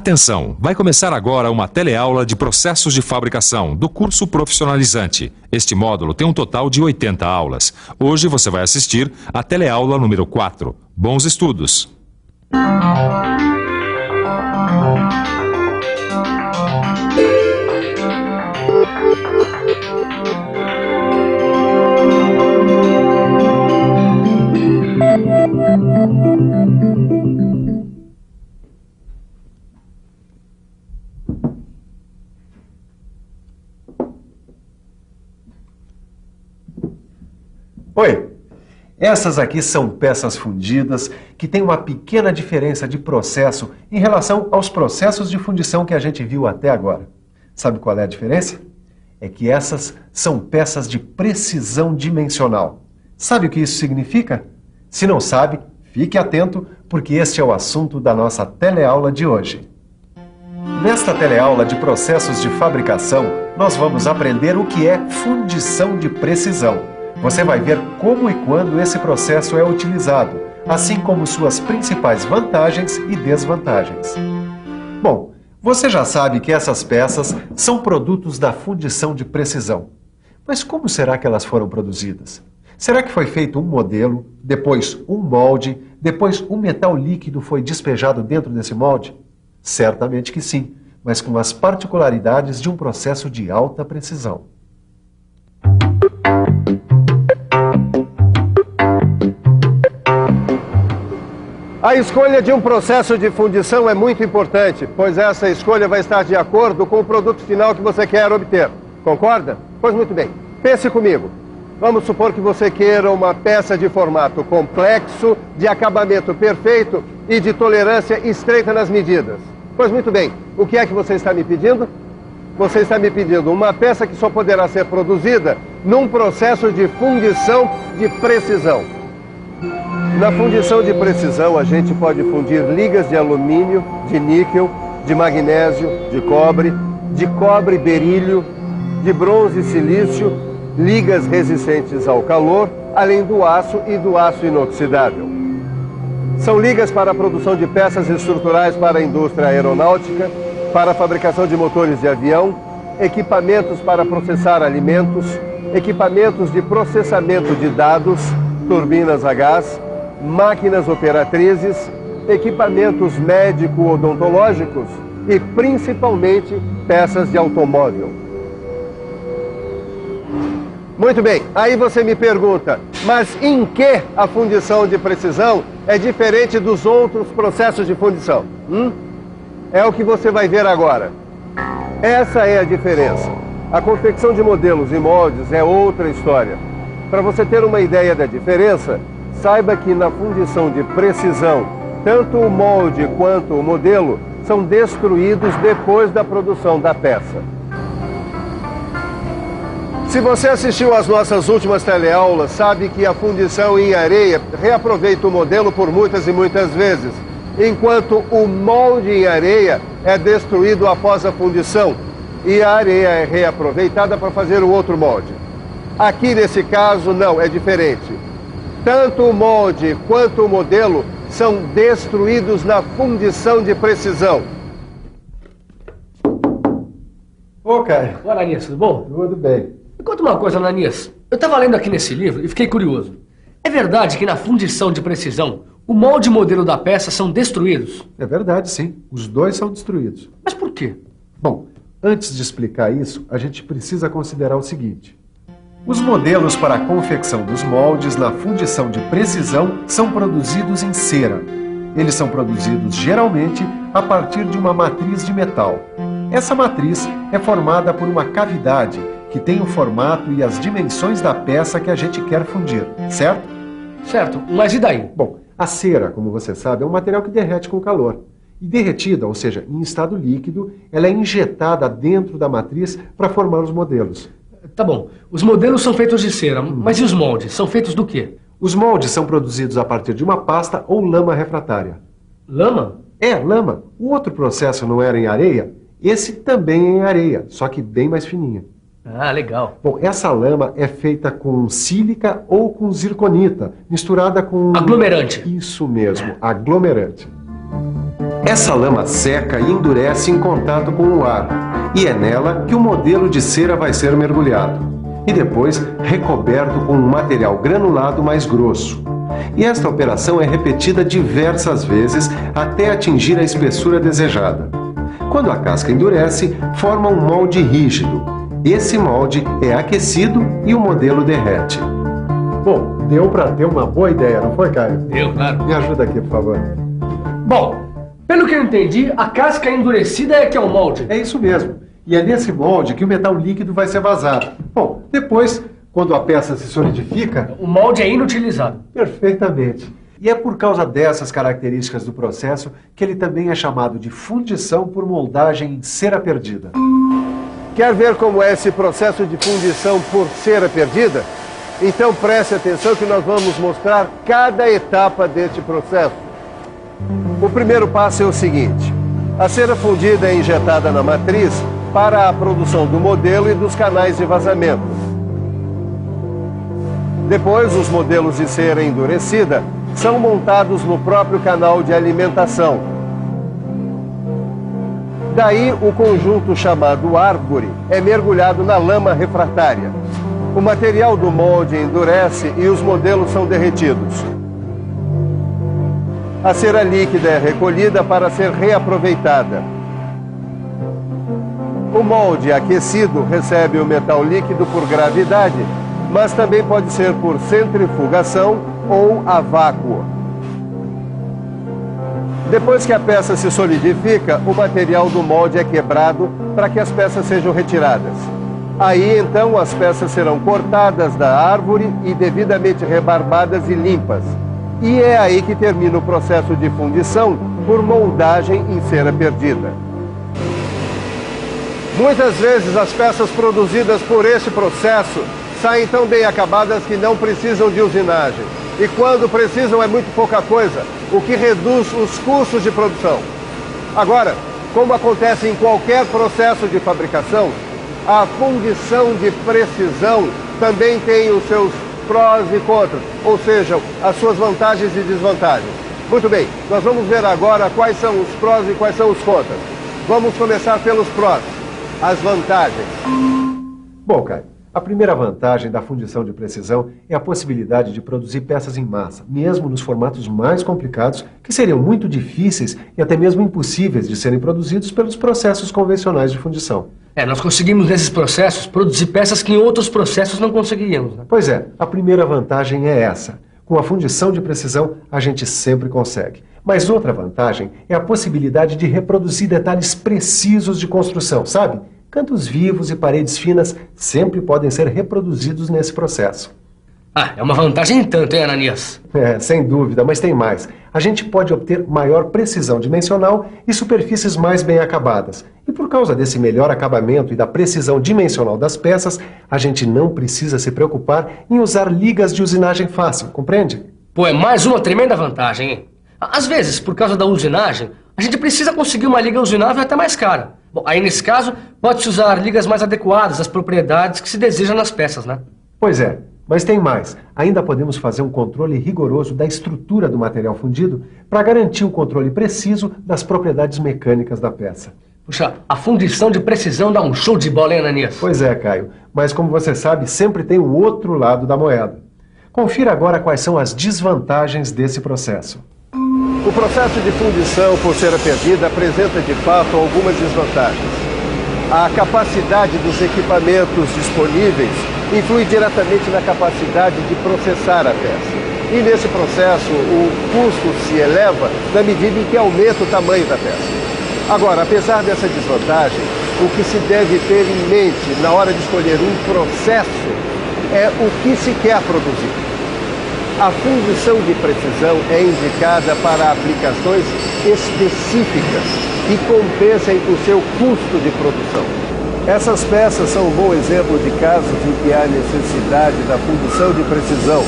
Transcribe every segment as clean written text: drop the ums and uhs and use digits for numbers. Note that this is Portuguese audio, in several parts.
Atenção, vai começar agora uma teleaula de processos de fabricação do curso profissionalizante. Este módulo tem um total de 80 aulas. Hoje você vai assistir a teleaula número 4. Bons estudos! Oi, essas aqui são peças fundidas que têm uma pequena diferença de processo em relação aos processos de fundição que a gente viu até agora. Sabe qual é a diferença? É que essas são peças de precisão dimensional. Sabe o que isso significa? Se não sabe, fique atento, porque este é o assunto da nossa teleaula de hoje. Nesta teleaula de processos de fabricação, nós vamos aprender o que é fundição de precisão. Você vai ver como e quando esse processo é utilizado, assim como suas principais vantagens e desvantagens. Bom, você já sabe que essas peças são produtos da fundição de precisão. Mas como será que elas foram produzidas? Será que foi feito um modelo, depois um molde, depois um metal líquido foi despejado dentro desse molde? Certamente que sim, mas com as particularidades de um processo de alta precisão. A escolha de um processo de fundição é muito importante, pois essa escolha vai estar de acordo com o produto final que você quer obter. Concorda? Pois muito bem. Pense comigo. Vamos supor que você queira uma peça de formato complexo, de acabamento perfeito e de tolerância estreita nas medidas. Pois muito bem. O que é que você está me pedindo? Você está me pedindo uma peça que só poderá ser produzida num processo de fundição de precisão. Na fundição de precisão, a gente pode fundir ligas de alumínio, de níquel, de magnésio, de cobre berílio, de bronze e silício, ligas resistentes ao calor, além do aço e do aço inoxidável. São ligas para a produção de peças estruturais para a indústria aeronáutica, para a fabricação de motores de avião, equipamentos para processar alimentos, equipamentos de processamento de dados, turbinas a gás, máquinas operatrizes, equipamentos médico-odontológicos e, principalmente, peças de automóvel. Muito bem, aí você me pergunta, mas em que a fundição de precisão é diferente dos outros processos de fundição? É o que você vai ver agora. Essa é a diferença. A confecção de modelos e moldes é outra história. Para você ter uma ideia da diferença, saiba que na fundição de precisão, tanto o molde quanto o modelo são destruídos depois da produção da peça. Se você assistiu às nossas últimas teleaulas, sabe que a fundição em areia reaproveita o modelo por muitas e muitas vezes, enquanto o molde em areia é destruído após a fundição e a areia é reaproveitada para fazer o outro molde. Aqui nesse caso não, é diferente. Tanto o molde quanto o modelo são destruídos na fundição de precisão. Ô, Caio. Olá, Ananias, tudo bom? Tudo bem. Me conta uma coisa, Ananias. Eu estava lendo aqui nesse livro e fiquei curioso. É verdade que na fundição de precisão, o molde e o modelo da peça são destruídos? É verdade, sim. Os dois são destruídos. Mas por quê? Bom, antes de explicar isso, a gente precisa considerar o seguinte. Os modelos para a confecção dos moldes na fundição de precisão são produzidos em cera. Eles são produzidos geralmente a partir de uma matriz de metal. Essa matriz é formada por uma cavidade que tem o formato e as dimensões da peça que a gente quer fundir, certo? Certo, mas e daí? Bom, a cera, como você sabe, é um material que derrete com calor. E derretida, ou seja, em estado líquido, ela é injetada dentro da matriz para formar os modelos. Tá bom, os modelos são feitos de cera, mas e os moldes? São feitos do quê? Os moldes são produzidos a partir de uma pasta ou lama refratária. Lama? É, lama. O outro processo não era em areia? Esse também é em areia, só que bem mais fininha. Ah, legal. Bom, essa lama é feita com sílica ou com zirconita, misturada com... Aglomerante. Isso mesmo, aglomerante. Essa lama seca e endurece em contato com o ar, e é nela que o modelo de cera vai ser mergulhado, e depois recoberto com um material granulado mais grosso. E esta operação é repetida diversas vezes até atingir a espessura desejada. Quando a casca endurece, forma um molde rígido. Esse molde é aquecido e o modelo derrete. Bom, deu para ter uma boa ideia, não foi, Caio? Deu, claro. Me ajuda aqui, por favor. Bom, pelo que eu entendi, a casca endurecida é que é o molde. É isso mesmo. E é nesse molde que o metal líquido vai ser vazado. Bom, depois, quando a peça se solidifica... O molde é inutilizado. Perfeitamente. E é por causa dessas características do processo que ele também é chamado de fundição por moldagem em cera perdida. Quer ver como é esse processo de fundição por cera perdida? Então preste atenção que nós vamos mostrar cada etapa deste processo. O primeiro passo é o seguinte: a cera fundida é injetada na matriz para a produção do modelo e dos canais de vazamento. Depois, os modelos de cera endurecida são montados no próprio canal de alimentação. Daí, o conjunto chamado árvore é mergulhado na lama refratária. O material do molde endurece e os modelos são derretidos. A cera líquida é recolhida para ser reaproveitada. O molde aquecido recebe o metal líquido por gravidade, mas também pode ser por centrifugação ou a vácuo. Depois que a peça se solidifica, o material do molde é quebrado para que as peças sejam retiradas. Aí, então, as peças serão cortadas da árvore e devidamente rebarbadas e limpas. E é aí que termina o processo de fundição por moldagem em cera perdida. Muitas vezes as peças produzidas por esse processo saem tão bem acabadas que não precisam de usinagem. E quando precisam é muito pouca coisa, o que reduz os custos de produção. Agora, como acontece em qualquer processo de fabricação, a fundição de precisão também tem os seus prós e contras, ou seja, as suas vantagens e desvantagens. Muito bem, nós vamos ver agora quais são os prós e quais são os contras. Vamos começar pelos prós, as vantagens. Bom, Caio, a primeira vantagem da fundição de precisão é a possibilidade de produzir peças em massa, mesmo nos formatos mais complicados, que seriam muito difíceis e até mesmo impossíveis de serem produzidos pelos processos convencionais de fundição. Nós conseguimos nesses processos produzir peças que em outros processos não conseguiríamos, né? Pois é, a primeira vantagem é essa. Com a fundição de precisão, a gente sempre consegue. Mas outra vantagem é a possibilidade de reproduzir detalhes precisos de construção, sabe? Cantos vivos e paredes finas sempre podem ser reproduzidos nesse processo. É uma vantagem em tanto, hein, Ananias? Sem dúvida, mas tem mais. A gente pode obter maior precisão dimensional e superfícies mais bem acabadas. E por causa desse melhor acabamento e da precisão dimensional das peças, a gente não precisa se preocupar em usar ligas de usinagem fácil, compreende? É mais uma tremenda vantagem, hein? Às vezes, por causa da usinagem, a gente precisa conseguir uma liga usinável até mais cara. Bom, aí nesse caso, pode-se usar ligas mais adequadas às propriedades que se desejam nas peças, né? Pois é, mas tem mais. Ainda podemos fazer um controle rigoroso da estrutura do material fundido para garantir o controle preciso das propriedades mecânicas da peça. Puxa, a fundição de precisão dá um show de bola, hein, Ananias? Pois é, Caio, mas como você sabe, sempre tem o outro lado da moeda. Confira agora quais são as desvantagens desse processo. O processo de fundição por cera perdida apresenta de fato algumas desvantagens. A capacidade dos equipamentos disponíveis influi diretamente na capacidade de processar a peça. E nesse processo o custo se eleva na medida em que aumenta o tamanho da peça. Agora, apesar dessa desvantagem, o que se deve ter em mente na hora de escolher um processo é o que se quer produzir. A fundição de precisão é indicada para aplicações específicas que compensem o seu custo de produção. Essas peças são um bom exemplo de casos em que há necessidade da fundição de precisão.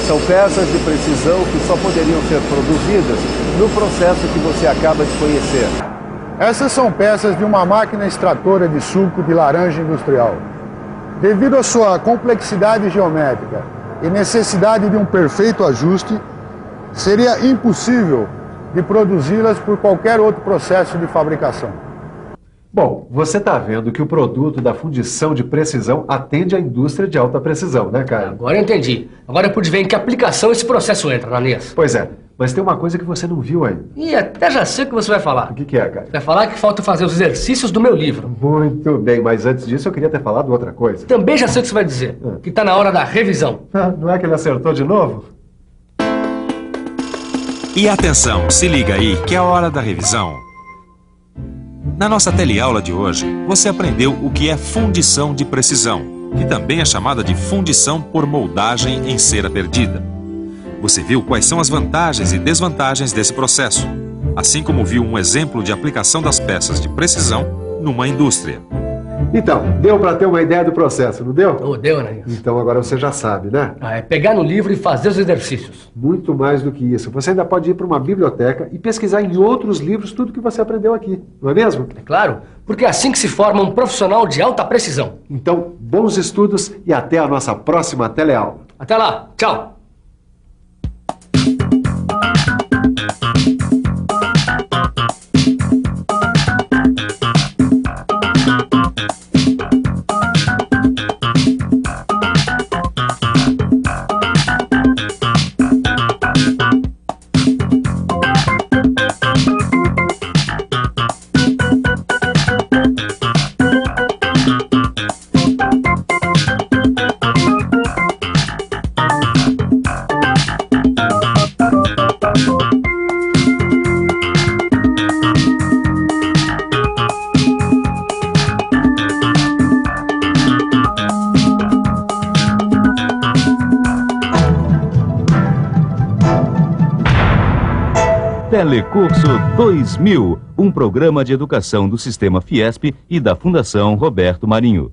São peças de precisão que só poderiam ser produzidas no processo que você acaba de conhecer. Essas são peças de uma máquina extratora de suco de laranja industrial. Devido à sua complexidade geométrica e necessidade de um perfeito ajuste, seria impossível de produzi-las por qualquer outro processo de fabricação. Bom, você está vendo que o produto da fundição de precisão atende à indústria de alta precisão, né, Caio? Agora eu entendi. Agora eu pude ver em que aplicação esse processo entra, Ananias. Pois é, mas tem uma coisa que você não viu ainda. E até já sei o que você vai falar. O que é, Caio? Vai falar que falta fazer os exercícios do meu livro. Muito bem, mas antes disso eu queria ter falado outra coisa. Também já sei o que você vai dizer. Que está na hora da revisão. Não é que ele acertou de novo? E atenção, se liga aí que é a hora da revisão. Na nossa teleaula de hoje, você aprendeu o que é fundição de precisão, que também é chamada de fundição por moldagem em cera perdida. Você viu quais são as vantagens e desvantagens desse processo, assim como viu um exemplo de aplicação das peças de precisão numa indústria. Então, deu para ter uma ideia do processo, não deu? Oh, deu, Ananias. Então agora você já sabe, né? É pegar no livro e fazer os exercícios. Muito mais do que isso. Você ainda pode ir para uma biblioteca e pesquisar em outros livros tudo que você aprendeu aqui, não é mesmo? É claro, porque é assim que se forma um profissional de alta precisão. Então, bons estudos e até a nossa próxima teleaula. Até lá, tchau! Telecurso 2000, um programa de educação do Sistema Fiesp e da Fundação Roberto Marinho.